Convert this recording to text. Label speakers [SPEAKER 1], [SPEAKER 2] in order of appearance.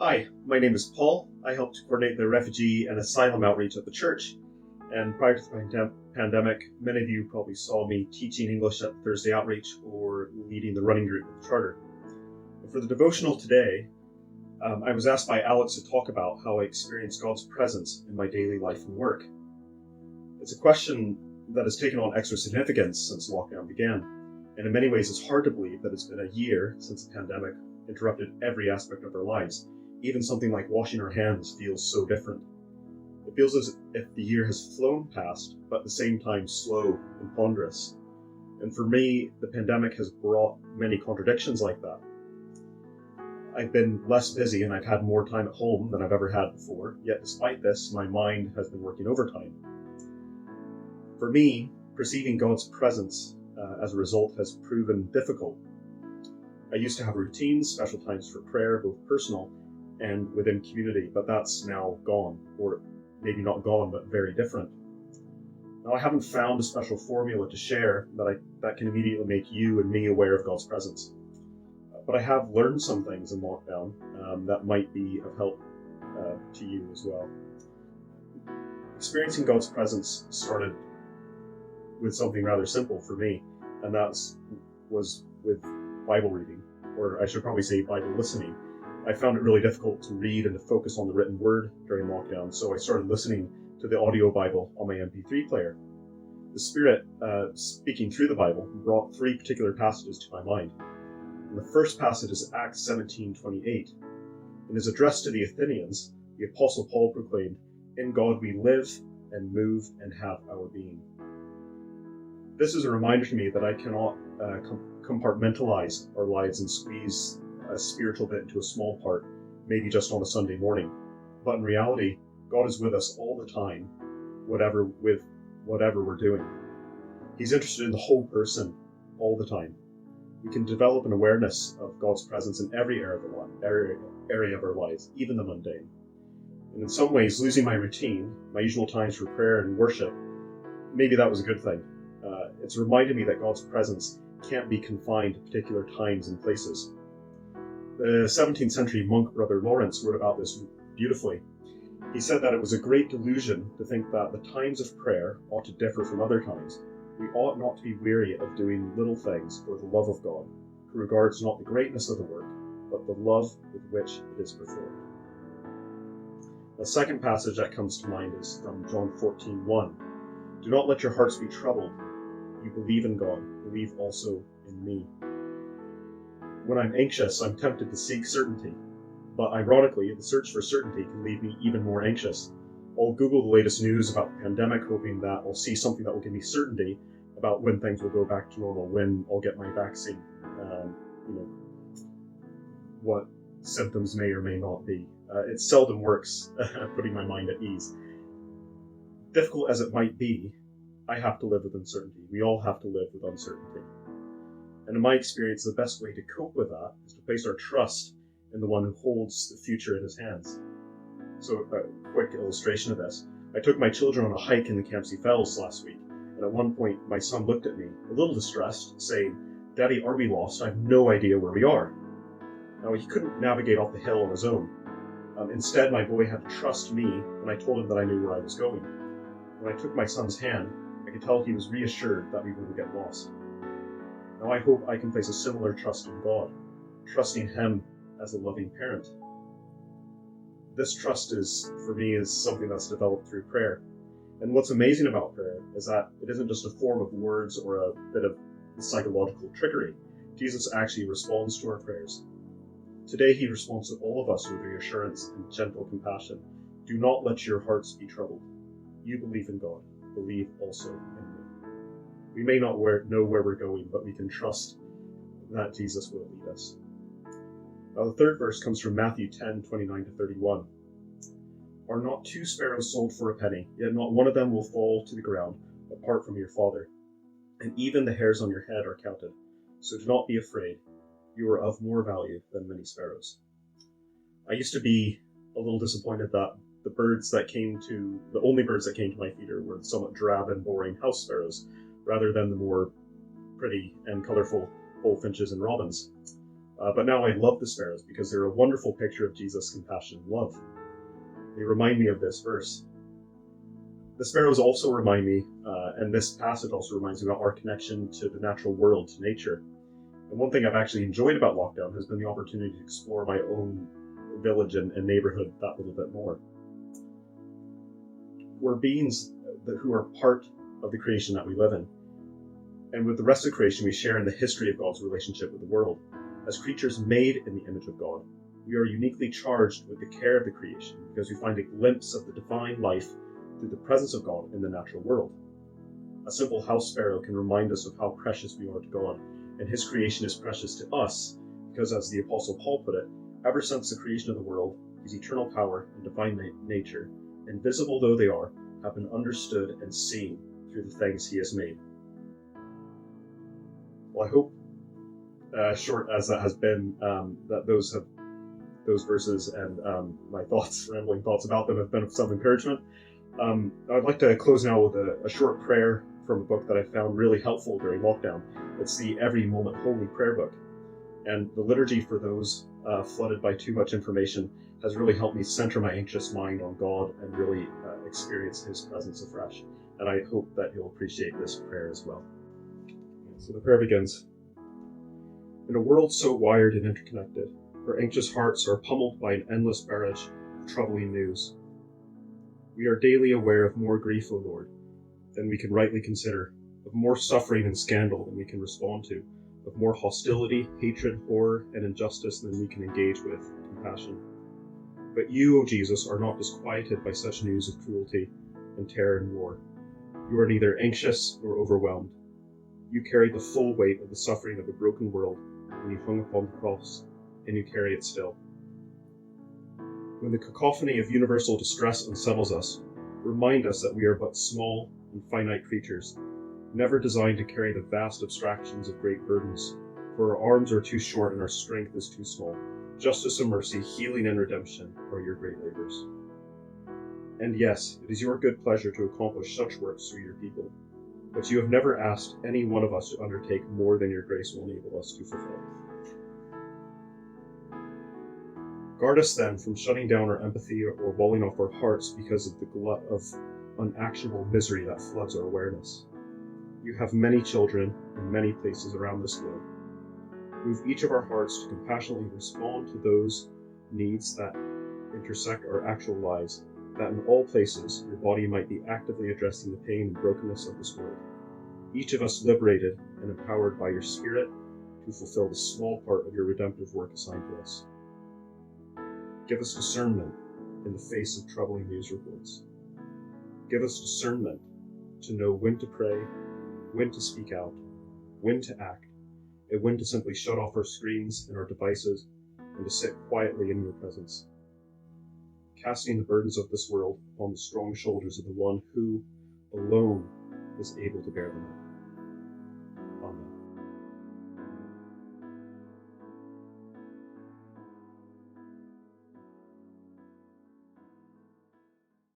[SPEAKER 1] Hi, my name is Paul. I help to coordinate the refugee and asylum outreach at the church. And prior to the pandemic, many of you probably saw me teaching English at Thursday Outreach or leading the running group with the Charter. And for the devotional today, I was asked by Alex to talk about how I experience God's presence in my daily life and work. It's a question that has taken on extra significance since lockdown began. And in many ways, it's hard to believe that it's been a year since the pandemic interrupted every aspect of our lives. Even something like washing our hands feels so different. It feels as if the year has flown past, but at the same time slow and ponderous. And for me, the pandemic has brought many contradictions like that. I've been less busy and I've had more time at home than I've ever had before, yet despite this, my mind has been working overtime. For me, perceiving God's presence as a result has proven difficult. I used to have routines, special times for prayer, both personal and within community, but that's now gone, or maybe not gone, but very different. Now, I haven't found a special formula to share that can immediately make you and me aware of God's presence. But I have learned some things in lockdown that might be of help to you as well. Experiencing God's presence started with something rather simple for me, and that was with Bible reading, or I should probably say Bible listening. I found it really difficult to read and to focus on the written word during lockdown, so I started listening to the audio Bible on my MP3 player. The Spirit, speaking through the Bible, brought three particular passages to my mind. And the first passage is Acts 17:28. In his address to the Athenians, the Apostle Paul proclaimed, "In God we live and move and have our being." This is a reminder to me that I cannot compartmentalize our lives and squeeze a spiritual bit into a small part, maybe just on a Sunday morning. But in reality, God is with us all the time, whatever we're doing. He's interested in the whole person all the time. We can develop an awareness of God's presence in every area of our lives, even the mundane. And in some ways, losing my routine, my usual times for prayer and worship, maybe that was a good thing. It's reminded me that God's presence can't be confined to particular times and places. The 17th century monk Brother Lawrence wrote about this beautifully. He said that it was a great delusion to think that the times of prayer ought to differ from other times. We ought not to be weary of doing little things for the love of God, who regards not the greatness of the work, but the love with which it is performed. The second passage that comes to mind is from John 14:1. Do not let your hearts be troubled. You believe in God, believe also in me. When I'm anxious, I'm tempted to seek certainty. But ironically, the search for certainty can leave me even more anxious. I'll Google the latest news about the pandemic, hoping that I'll see something that will give me certainty about when things will go back to normal, when I'll get my vaccine, what symptoms may or may not be. It seldom works putting my mind at ease. Difficult as it might be, I have to live with uncertainty. We all have to live with uncertainty. And in my experience, the best way to cope with that is to place our trust in the one who holds the future in his hands. So a quick illustration of this. I took my children on a hike in the Campsie Fells last week, and at one point my son looked at me, a little distressed, saying, "Daddy, are we lost? I have no idea where we are." Now, he couldn't navigate off the hill on his own. Instead, my boy had to trust me when I told him that I knew where I was going. When I took my son's hand, I could tell he was reassured that we wouldn't get lost. Now I hope I can place a similar trust in God, trusting Him as a loving parent. This trust for me is something that's developed through prayer. And what's amazing about prayer is that it isn't just a form of words or a bit of psychological trickery. Jesus actually responds to our prayers. Today He responds to all of us with reassurance and gentle compassion. Do not let your hearts be troubled. You believe in God, believe also in me. We may not know where we're going, but we can trust that Jesus will lead us. Now, the third verse comes from Matthew 10:29-31. Are not two sparrows sold for a penny, yet not one of them will fall to the ground apart from your Father? And even the hairs on your head are counted. So do not be afraid. You are of more value than many sparrows. I used to be a little disappointed that the only birds that came to my feeder were the somewhat drab and boring house sparrows, rather than the more pretty and colorful bullfinches and robins. But now I love the sparrows because they're a wonderful picture of Jesus' compassion and love. They remind me of this verse. The sparrows also remind me, and this passage also reminds me about our connection to the natural world, to nature. And one thing I've actually enjoyed about lockdown has been the opportunity to explore my own village and neighborhood that little bit more. We're beings who are part of the creation that we live in. And with the rest of creation, we share in the history of God's relationship with the world. As creatures made in the image of God, we are uniquely charged with the care of the creation because we find a glimpse of the divine life through the presence of God in the natural world. A simple house sparrow can remind us of how precious we are to God, and his creation is precious to us because, as the Apostle Paul put it, ever since the creation of the world, his eternal power and divine nature, invisible though they are, have been understood and seen through the things he has made. Well, I hope, short as that has been, that those verses and my rambling thoughts about them have been of some encouragement. I'd like to close now with a short prayer from a book that I found really helpful during lockdown. It's the Every Moment Holy prayer book. And the liturgy for those flooded by too much information has really helped me center my anxious mind on God and really experience his presence afresh. And I hope that you'll appreciate this prayer as well. So the prayer begins. In a world so wired and interconnected, our anxious hearts are pummeled by an endless barrage of troubling news. We are daily aware of more grief, O Lord, than we can rightly consider, of more suffering and scandal than we can respond to, of more hostility, hatred, horror, and injustice than we can engage with compassion. But you, O Jesus, are not disquieted by such news of cruelty and terror and war. You are neither anxious nor overwhelmed. You carried the full weight of the suffering of a broken world when you hung upon the cross, and you carry it still. When the cacophony of universal distress unsettles us, remind us that we are but small and finite creatures, never designed to carry the vast abstractions of great burdens, for our arms are too short and our strength is too small. Justice and mercy, healing and redemption are your great labors. And yes, it is your good pleasure to accomplish such works through your people, but you have never asked any one of us to undertake more than your grace will enable us to fulfill. Guard us then from shutting down our empathy or walling off our hearts because of the glut of unactionable misery that floods our awareness. You have many children in many places around this globe. Move each of our hearts to compassionately respond to those needs that intersect our actual lives, that in all places your body might be actively addressing the pain and brokenness of this world. Each of us liberated and empowered by your Spirit to fulfill the small part of your redemptive work assigned to us. Give us discernment in the face of troubling news reports. Give us discernment to know when to pray, when to speak out, when to act, and when to simply shut off our screens and our devices and to sit quietly in your presence, casting the burdens of this world upon the strong shoulders of the one who alone is able to bear them.